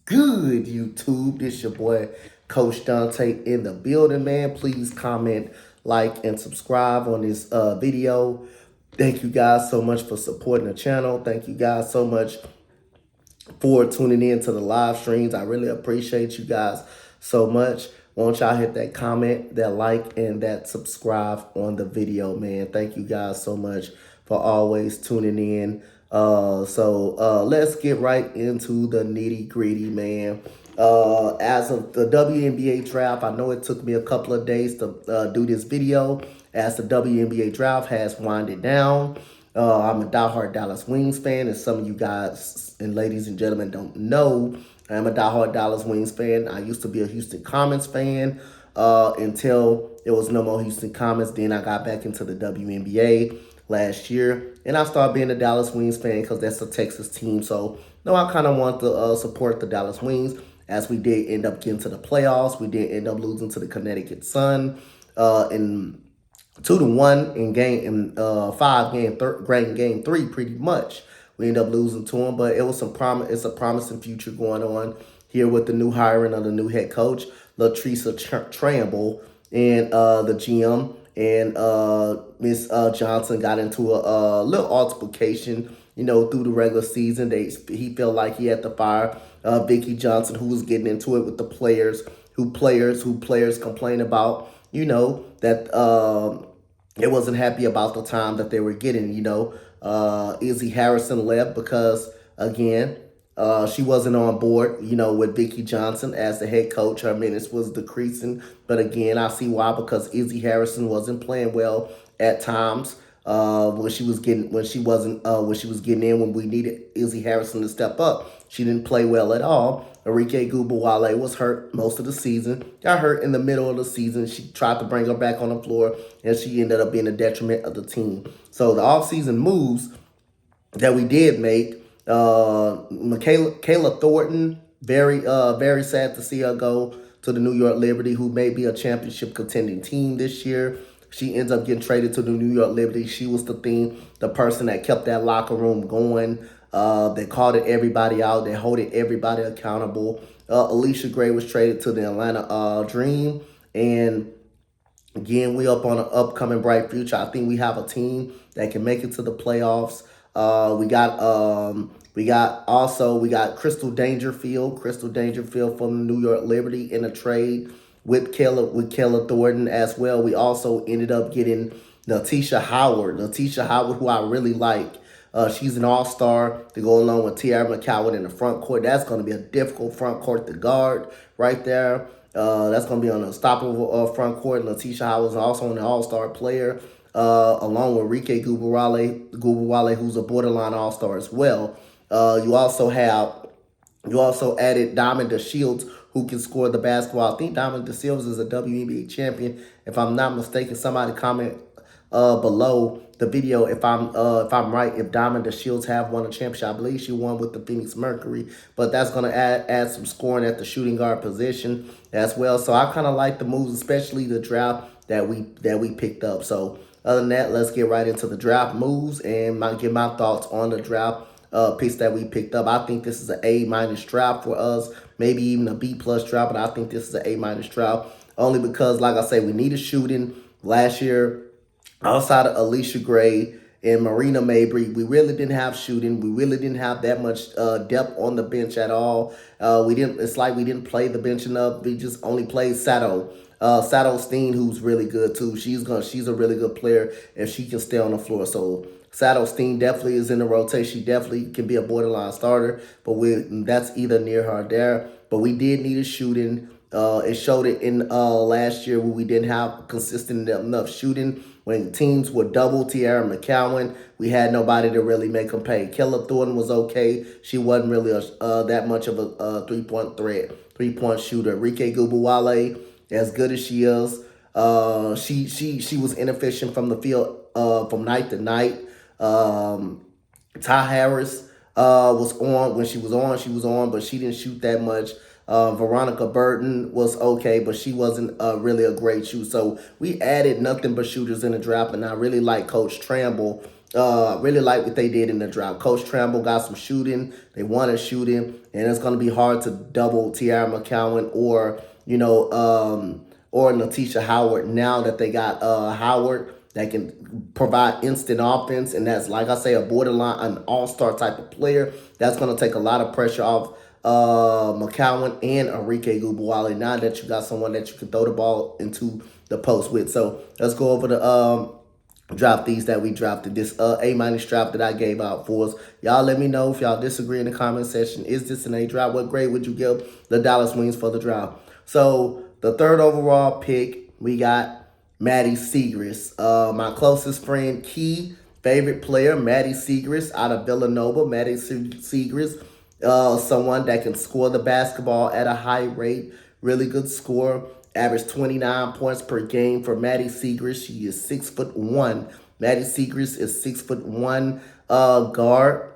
good, YouTube? This your boy, Coach Dante in the building, man. Please comment, like, and subscribe on this video. Thank you guys so much for supporting the channel. Thank you guys so much for tuning in to the live streams. I really appreciate you guys so much. Won't y'all hit that comment, that like, and that subscribe on the video, man. Thank you guys so much for always tuning in. So let's get right into the nitty gritty, man. As of the WNBA draft, I know it took me a couple of days to do this video as the WNBA draft has winded down. I'm a diehard Dallas Wings fan, and some of you guys and ladies and gentlemen don't know, I'm a diehard Dallas Wings fan. I used to be a Houston Comets fan until there was no more Houston Comets. Then I got back into the WNBA last year, and I started being a Dallas Wings fan because that's a Texas team. So, no, I kind of want to support the Dallas Wings, as we did end up getting to the playoffs. We did end up losing to the Connecticut Sun in 2-1 in game 5 game 3 pretty much. We ended up losing to them, but it was it's a promising future going on here with the new hiring of the new head coach, Latricia Tramble, and the GM and Miss Johnson got into a little altercation, through the regular season. He felt like he had to fire Vicki Johnson, who was getting into it with the players, who players complain about, that it wasn't happy about the time that they were getting. Izzy Harrison left because, again, she wasn't on board, with Vicki Johnson as the head coach. Her minutes was decreasing. But again, I see why, because Izzy Harrison wasn't playing well at times. When she was getting in, when we needed Izzy Harrison to step up, she didn't play well at all. Arike Gubawale was hurt most of the season. Got hurt in the middle of the season. She tried to bring her back on the floor, and she ended up being a detriment of the team. So the offseason moves that we did make, Kayla Thornton, very sad to see her go to the New York Liberty, who may be a championship contending team this year. She ends up getting traded to the New York Liberty. She was the person that kept that locker room going. They called it everybody out. They holded everybody accountable. Alicia Gray was traded to the Atlanta Dream. And again, we up on an upcoming bright future. I think we have a team that can make it to the playoffs. We got Crystal Dangerfield from the New York Liberty in a trade with Kayla Thornton as well. We also ended up getting Natisha Howard, who I really like. She's an all-star to go along with Tiara McCowan in the front court. That's going to be a difficult front court to guard right there. That's going to be an unstoppable front court. Natisha Howard is also an all-star player, along with Arike Gubawale, who's a borderline all-star as well. You also added Diamond DeShields, who can score the basketball. I think Diamond DeShields is a WNBA champion, if I'm not mistaken. Somebody comment below the video if I'm right, if Diamond DeShields have won a championship. I believe she won with the Phoenix Mercury, but that's going to add some scoring at the shooting guard position as well. So I kind of like the moves, especially the draft that we picked up. So other than that, let's get right into the draft moves and give my thoughts on the draft picks that we picked up. I think this is an A- draft for us, maybe even a B+ draft, but I think this is an A- draft only because, like I say, we needed shooting last year. Outside of Alicia Gray and Marina Mabry, we really didn't have shooting. We really didn't have that much depth on the bench at all. It's like we didn't play the bench enough. We just only played Sato Steen, who's really good too. She's a really good player if she can stay on the floor. So Sato Steen definitely is in the rotation. She definitely can be a borderline starter, but that's either near her or there. But we did need a shooting. It showed it in last year, where we didn't have consistent enough shooting. When teams would double Tiara McCowan, we had nobody to really make them pay. Kayla Thornton was okay. She wasn't really that much of a three-point threat, three-point shooter. Arike Gubawale, as good as she is, she was inefficient from the field from night to night. Ty Harris was on. When she was on, but she didn't shoot that much. Veronica Burton was okay, but she wasn't really a great shooter. So we added nothing but shooters in the draft, and I really like Coach Tramble Really like what they did in the draft. Coach Tramble got some shooting. They wanted shooting, and it's going to be hard to double Tiara McCowan or Natisha Howard now that they got Howard that can provide instant offense, and that's, like I say, a borderline, an all-star type of player. That's going to take a lot of pressure off McCowan and Enrique Gubuale now that you got someone that you can throw the ball into the post with. So let's go over the draftees that we drafted. This A- draft that I gave out for us. Y'all let me know if y'all disagree in the comment section. Is this an A draft? What grade would you give the Dallas Wings for the draft? So the third overall pick, we got Maddie Siegrist. My closest friend, key favorite player, Maddie Siegrist out of Villanova. Maddie Siegrist, someone that can score the basketball at a high rate, really good scorer. Averaged 29 points per game for Maddie Siegrist. She is 6'1". Maddie Siegrist is 6'1" guard.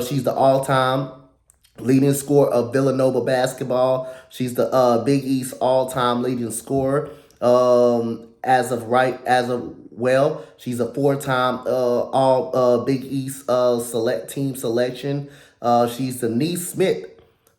She's the all-time leading scorer of Villanova basketball. She's the Big East all-time leading scorer. As of well, she's a four-time all Big East team selection. She's the Neesmith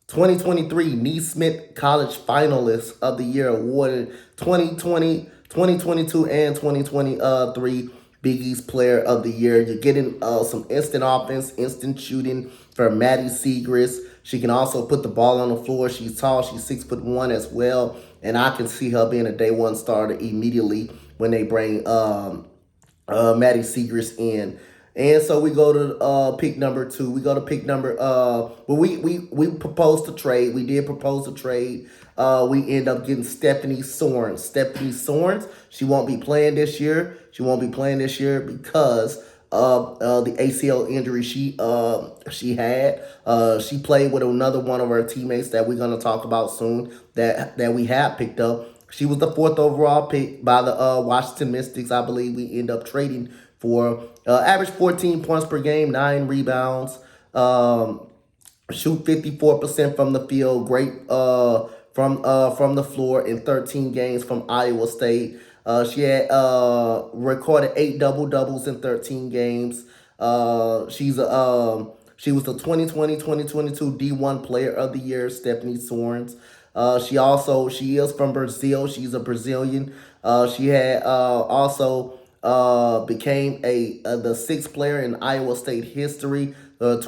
2023 Neesmith College Finalist of the Year awarded 2020, 2022, and 2023 Big East Player of the Year. You're getting some instant offense, instant shooting for Maddie Siegrist. She can also put the ball on the floor. She's tall. She's 6'1" as well. And I can see her being a day one starter immediately when they bring Maddie Siegrist in. And so we go to pick number 2. We go to pick number we proposed to trade. We did propose to trade. We end up getting Stephanie Sorens. Stephanie Sorens, she won't be playing this year. She won't be playing this year because of the ACL injury she had. She played with another one of her teammates that we're gonna talk about soon that we have picked up. She was the 4th overall pick by the Washington Mystics. I believe we end up trading for average 14 points per game, 9 rebounds, shoot 54% from the field, great from the floor in 13 games from Iowa State. She had recorded 8 double-doubles in 13 games. She was the 2020-2022 D1 Player of the Year, Stephanie Sorens. She is from Brazil. She's a Brazilian. She had also became the 6th player in Iowa State history, to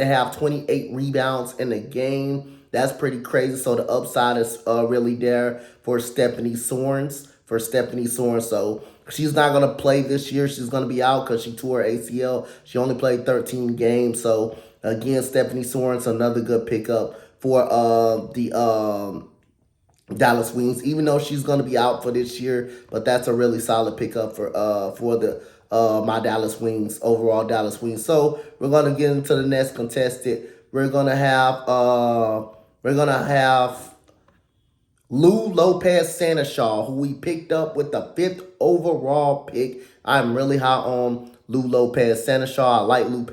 have 28 rebounds in a game. That's pretty crazy. So the upside is really there for Stephanie Sorens. So she's not going to play this year. She's going to be out because she tore her ACL. She only played 13 games. So again, Stephanie Sorens, another good pickup for the Dallas Wings, even though she's going to be out for this year, but that's a really solid pickup for the my Dallas Wings, overall Dallas Wings. So we're going to get into the next contested. We're gonna have Lou Lopez Sanashaw, who we picked up with the 5th overall pick. I'm really high on Lou Lopez Sanashaw. I like Lou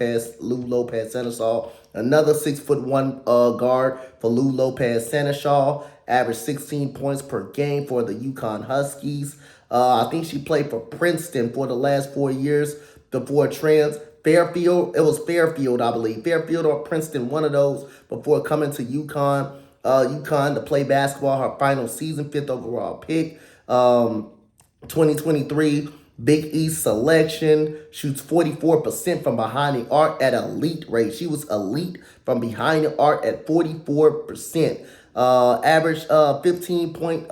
Lopez Sanashaw. Another 6'1" guard for Lou Lopez Sanashaw. Averaged 16 points per game for the UConn Huskies. I think she played for Princeton for the last 4 years before Fairfield. It was Fairfield, I believe. Fairfield or Princeton, one of those, before coming to UConn. UConn to play basketball, her final season, 5th overall pick. 2023 Big East selection. Shoots 44% from behind the arc at elite rate. She was elite from behind the arc at 44%. Average 15 points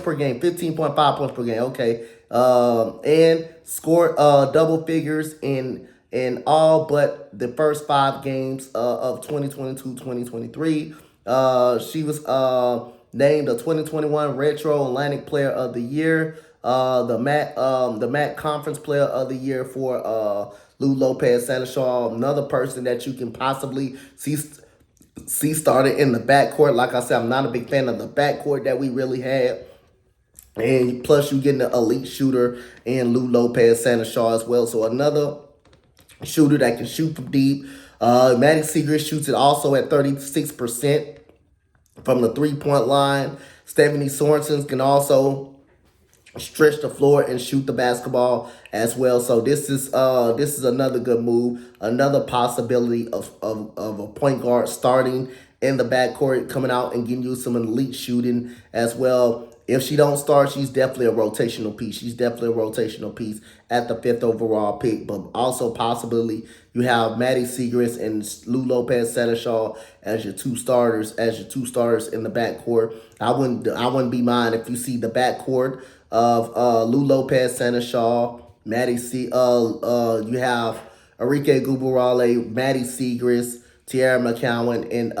per game, 15.5 points per game. Okay. And scored double figures in all but the first 5 games of 2022-2023. She was named the 2021 Retro Atlantic Player of the Year, the MAC Conference Player of the Year for Lou Lopez Sanashaw, another person that you can possibly see started in the backcourt. Like I said, I'm not a big fan of the backcourt that we really had. And plus, you getting an elite shooter in Lou Lopez Sanashaw as well. So another shooter that can shoot from deep. Maddie Siegrist shoots it also at 36% from the 3-point line. Stephanie Sorensen can also stretch the floor and shoot the basketball as well. So this is another good move, another possibility of a point guard starting in the backcourt, coming out and getting you some elite shooting as well. If she don't start, she's definitely a rotational piece. She's definitely a rotational piece at the 5th overall pick. But also possibly you have Maddie Siegrist and Lou Lopez Seneschal as your two starters, in the backcourt. I wouldn't be mine if you see the backcourt of Lou Lopez Seneschal, Maddie you have Arike Gubarale, Maddie Siegrist, Tierra McCowan, and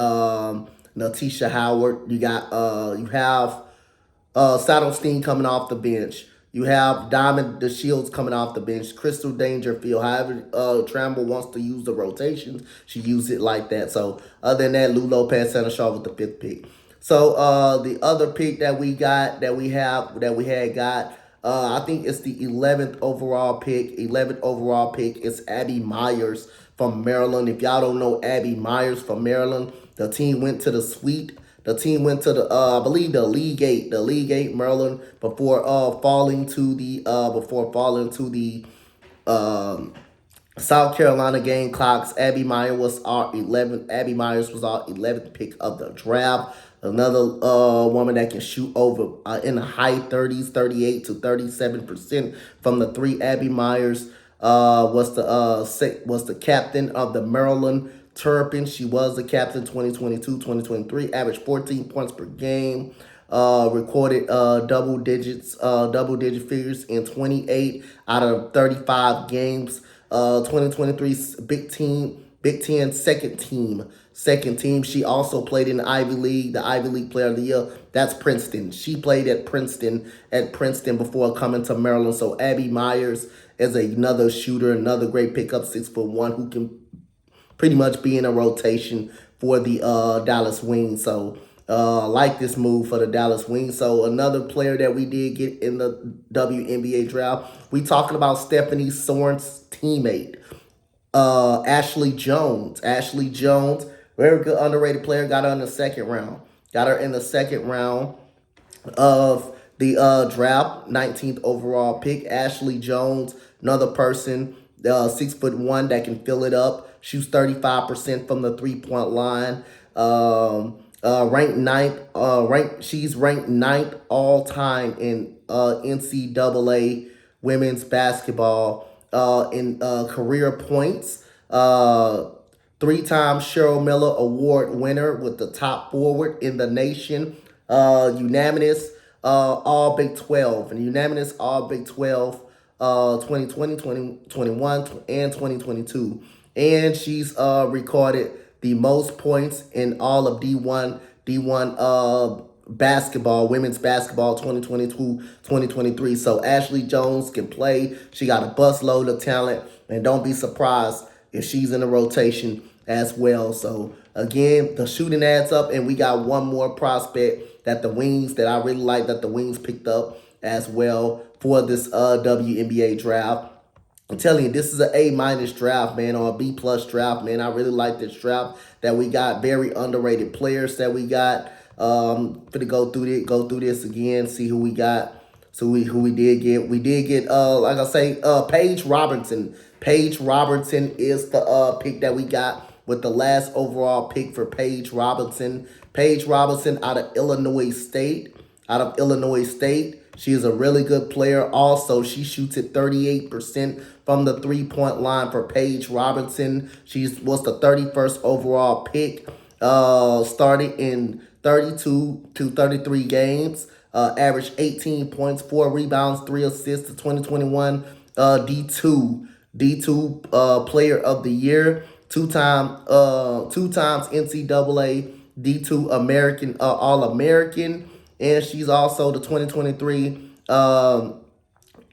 Natisha Howard. You have Saddlestein coming off the bench. You have Diamond the Shields coming off the bench. Crystal Dangerfield. However, Tramble wants to use the rotations, she used it like that. So other than that, Lou Lopez Seneschal with the 5th pick. So the other pick that we got, I think it's the 11th overall pick. 11th overall pick is Abby Myers from Maryland. If y'all don't know Abby Myers from Maryland, the team went to the Sweet. The team went to the I believe the League 8 Maryland before falling to the South Carolina Gamecocks. Abby Myers was our 11th pick of the draft. Another woman that can shoot over in the high 30s, 38 to 37% from the three. Abby Myers was the captain of the Maryland Terrapins. She was the captain 2022-2023. Averaged 14 points per game. Recorded double digit figures in 28 out of 35 games. 2023's Big Ten second team. She also played in the Ivy League Player of the Year. That's Princeton. She played at Princeton before coming to Maryland. So Abby Myers is another shooter, another great pickup, 6'1", who can pretty much be in a rotation for the Dallas Wings. So like this move for the Dallas Wings. So another player that we did get in the WNBA draft, we talking about Stephanie Soren's teammate, Ashley Jones. Ashley Jones, very good underrated player. Got her in the second round. Of the draft, 19th overall pick. Ashley Jones, another person, 6'1", that can fill it up. Shoots 35% from the 3-point line. She's ranked ninth all time in NCAA women's basketball in career points. 3-time Cheryl Miller Award winner with the top forward in the nation. Unanimous All Big 12 and unanimous All Big 12 2020, 2021, and 2022. And she's recorded the most points in all of D1 basketball, women's basketball 2022-2023. So Ashley Jones can play. She got a busload of talent, and don't be surprised if she's in the rotation as well. So again, the shooting adds up, and we got one more prospect that I really like that the Wings picked up as well for this WNBA draft. I'm telling you, this is an A- draft, man, or a B+ draft, man. I really like this draft that we got. Very underrated players that we got. Gonna go through this again, see who we got. So who we did get. We did get like I say, Paige Robertson. Paige Robertson is the pick that we got with the last overall pick for Paige Robertson. Paige Robertson out of Illinois State. She is a really good player. Also, she shoots at 38% from the 3-point line for Paige Robinson. She was the 31st overall pick. Started in 32 to 33 games. Averaged 18 points, 4 rebounds, 3 assists. The 2021 D2 Player of the Year. Two times NCAA D2 American All-American. And she's also the 2023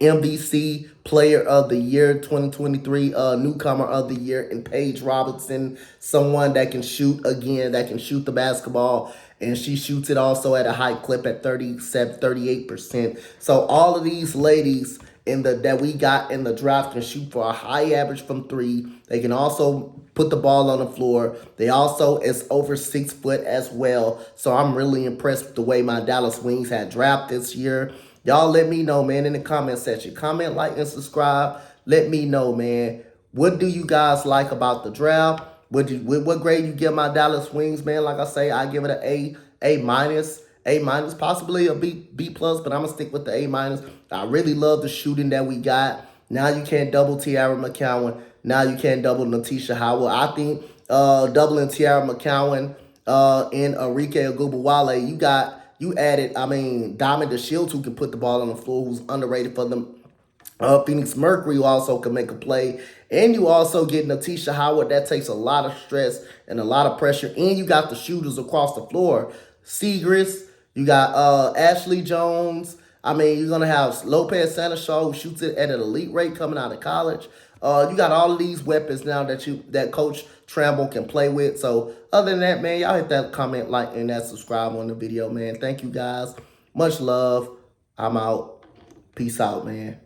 NBC Player of the Year, 2023 Newcomer of the Year in Paige Robinson, someone that can shoot the basketball, and she shoots it also at a high clip at 38%. So all of these ladies that we got in the draft can shoot for a high average from 3. They can also put the ball on the floor. They also is over 6 foot as well. So I'm really impressed with the way my Dallas Wings had drafted this year. Y'all let me know, man, in the comment section. Comment, like, and subscribe. Let me know, man. What do you guys like about the draft? What grade you give my Dallas Wings, man? Like I say, I give it an A minus, possibly a B plus, but I'm gonna stick with the A minus. I really love the shooting that we got. Now you can't double Tiara McCowan. Now you can't double Natisha Howard. I think doubling Tiara McCowan and Enrique Ogubawale, you added, I mean, Diamond DeShields, who can put the ball on the floor, who's underrated for them. Phoenix Mercury also can make a play. And you also get Natisha Howard. That takes a lot of stress and a lot of pressure. And you got the shooters across the floor. Segrist, you got Ashley Jones. I mean, you're going to have Lopez Santashaw, who shoots it at an elite rate coming out of college. You got all of these weapons now that Coach Tramble can play with. So other than that, man, y'all hit that comment, like, and that subscribe on the video, man. Thank you, guys. Much love. I'm out. Peace out, man.